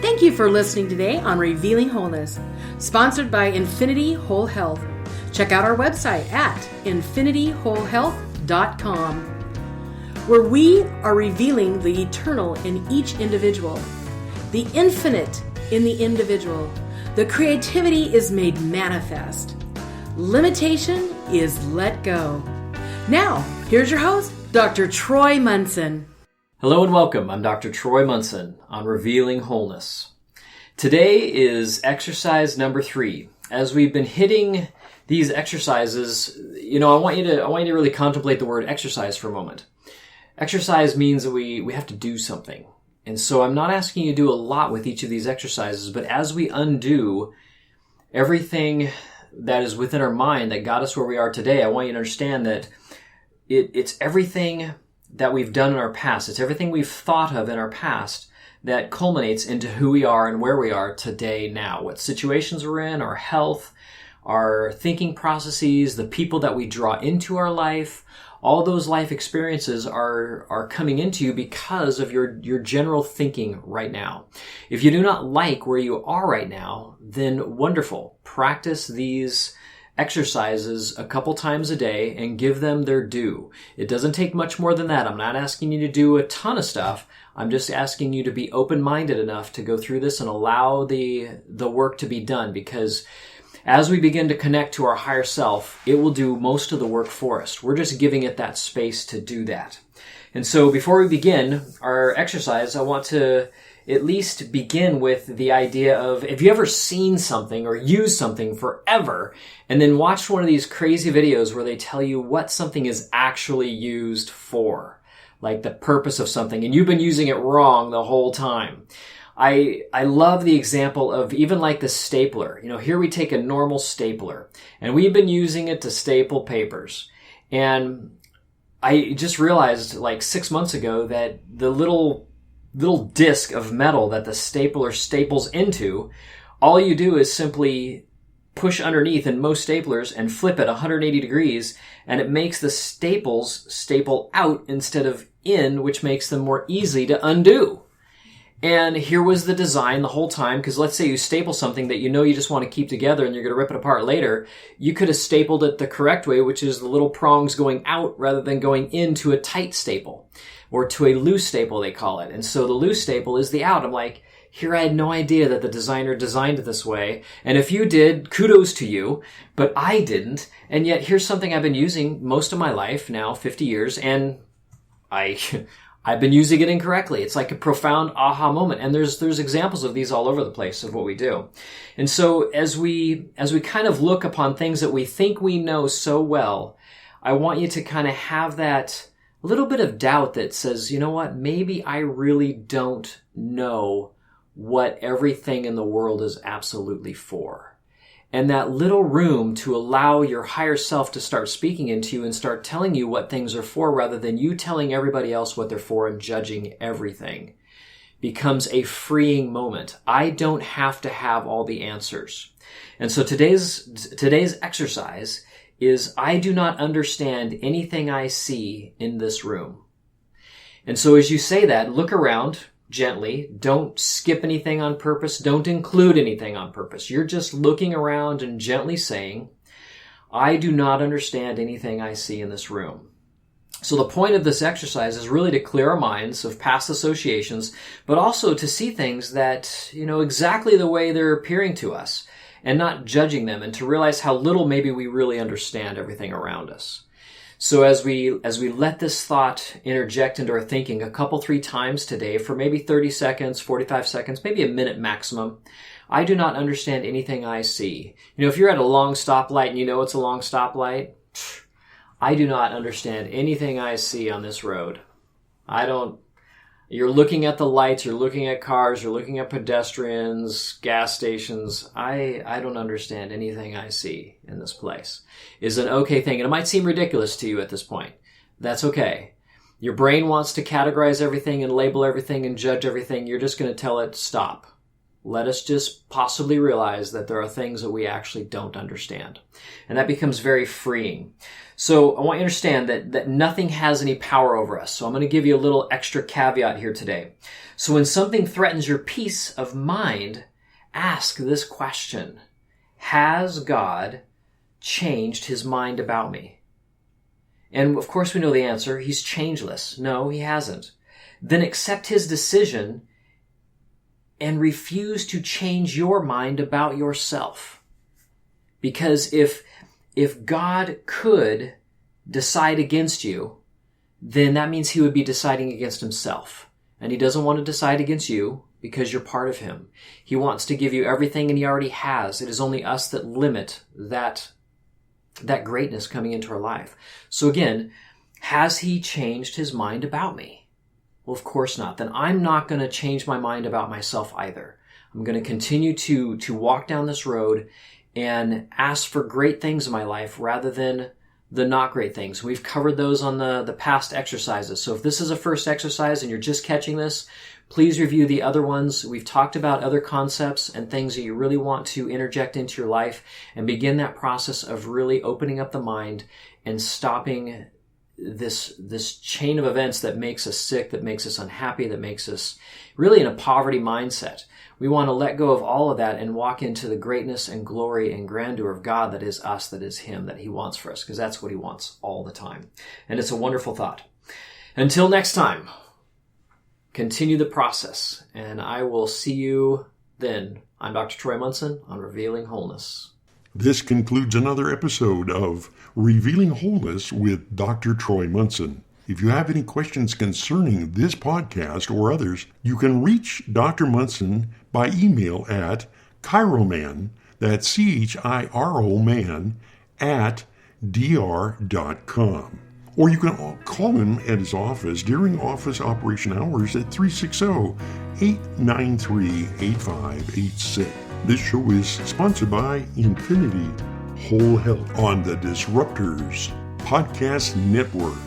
Thank you for listening today on Revealing Wholeness, sponsored by Infinity Whole Health. Check out our website at infinityWholeHealth.com, where we are revealing the eternal in each individual, the infinite in the individual. The creativity is made manifest. Limitation is let go. Now, here's your host, Dr. Troy Munson. Hello and welcome. I'm Dr. Troy Munson on Revealing Wholeness. Today is exercise number 3. As we've been hitting these exercises, I want you to really contemplate the word exercise for a moment. Exercise means that we have to do something. And so I'm not asking you to do a lot with each of these exercises, but as we undo everything that is within our mind that got us where we are today, I want you to understand that it's everything that we've done in our past. It's everything we've thought of in our past that culminates into who we are and where we are today now. What situations we're in, our health, our thinking processes, the people that we draw into our life, all those life experiences are coming into you because of your general thinking right now. If you do not like where you are right now, then wonderful. Practice these exercises a couple times a day and give them their due. It doesn't take much more than that. I'm not asking you to do a ton of stuff. I'm just asking you to be open-minded enough to go through this and allow the work to be done, because as we begin to connect to our higher self, it will do most of the work for us. We're just giving it that space to do that. And so before we begin our exercise, I want to at least begin with the idea of, have you ever seen something or used something forever and then watched one of these crazy videos where they tell you what something is actually used for, like the purpose of something, and you've been using it wrong the whole time? I love the example of even like the stapler. Here we take a normal stapler and we've been using it to staple papers. And I just realized like 6 months ago that the little disc of metal that the stapler staples into, all you do is simply push underneath in most staplers and flip it 180 degrees, and it makes the staples staple out instead of in, which makes them more easy to undo. And here was the design the whole time, because let's say you staple something that you just want to keep together and you're going to rip it apart later. You could have stapled it the correct way, which is the little prongs going out rather than going into a tight staple, or to a loose staple, they call it. And so the loose staple is the out. I'm like, here I had no idea that the designer designed it this way. And if you did, kudos to you, but I didn't. And yet here's something I've been using most of my life now, 50 years, and I've been using it incorrectly. It's like a profound aha moment. And there's examples of these all over the place of what we do. And so as we kind of look upon things that we think we know so well, I want you to kind of have that little bit of doubt that says, you know what, maybe I really don't know what everything in the world is absolutely for. And that little room to allow your higher self to start speaking into you and start telling you what things are for, rather than you telling everybody else what they're for and judging everything, becomes a freeing moment. I don't have to have all the answers. And so today's exercise is, I do not understand anything I see in this room. And so as you say that, look around gently. Don't skip anything on purpose. Don't include anything on purpose. You're just looking around and gently saying, I do not understand anything I see in this room. So the point of this exercise is really to clear our minds of past associations, but also to see things that, exactly the way they're appearing to us, and not judging them, and to realize how little maybe we really understand everything around us. So as we let this thought interject into our thinking a couple, 3 times today for maybe 30 seconds, 45 seconds, maybe a minute maximum, I do not understand anything I see. If you're at a long stoplight and it's a long stoplight, I do not understand anything I see on this road. You're looking at the lights, you're looking at cars, you're looking at pedestrians, gas stations. I don't understand anything I see in this place. Is an okay thing. And it might seem ridiculous to you at this point. That's okay. Your brain wants to categorize everything and label everything and judge everything. You're just going to tell it, stop. Let us just possibly realize that there are things that we actually don't understand. And that becomes very freeing. So I want you to understand that nothing has any power over us. So I'm going to give you a little extra caveat here today. So when something threatens your peace of mind, ask this question: has God changed his mind about me? And of course we know the answer. He's changeless. No, he hasn't. Then accept his decision and refuse to change your mind about yourself. Because if God could decide against you, then that means he would be deciding against himself. And he doesn't want to decide against you because you're part of him. He wants to give you everything, and he already has. It is only us that limit that greatness coming into our life. So again, has he changed his mind about me? Well, of course not. Then I'm not going to change my mind about myself either. I'm going to continue to walk down this road and ask for great things in my life rather than the not great things. We've covered those on the past exercises. So if this is a first exercise and you're just catching this, please review the other ones. We've talked about other concepts and things that you really want to interject into your life and begin that process of really opening up the mind and stopping this chain of events that makes us sick, that makes us unhappy, that makes us really in a poverty mindset. We want to let go of all of that and walk into the greatness and glory and grandeur of God that is us, that is him, that he wants for us, because that's what he wants all the time. And it's a wonderful thought. Until next time, continue the process, and I will see you then. I'm Dr. Troy Munson on Revealing Wholeness. This concludes another episode of Revealing Wholeness with Dr. Troy Munson. If you have any questions concerning this podcast or others, you can reach Dr. Munson by email at chiroman, that's C-H-I-R-O man, at dr.com. Or you can call him at his office during office operation hours at 360-893-8586. This show is sponsored by Infinity Whole Health on the Disruptors Podcast Network.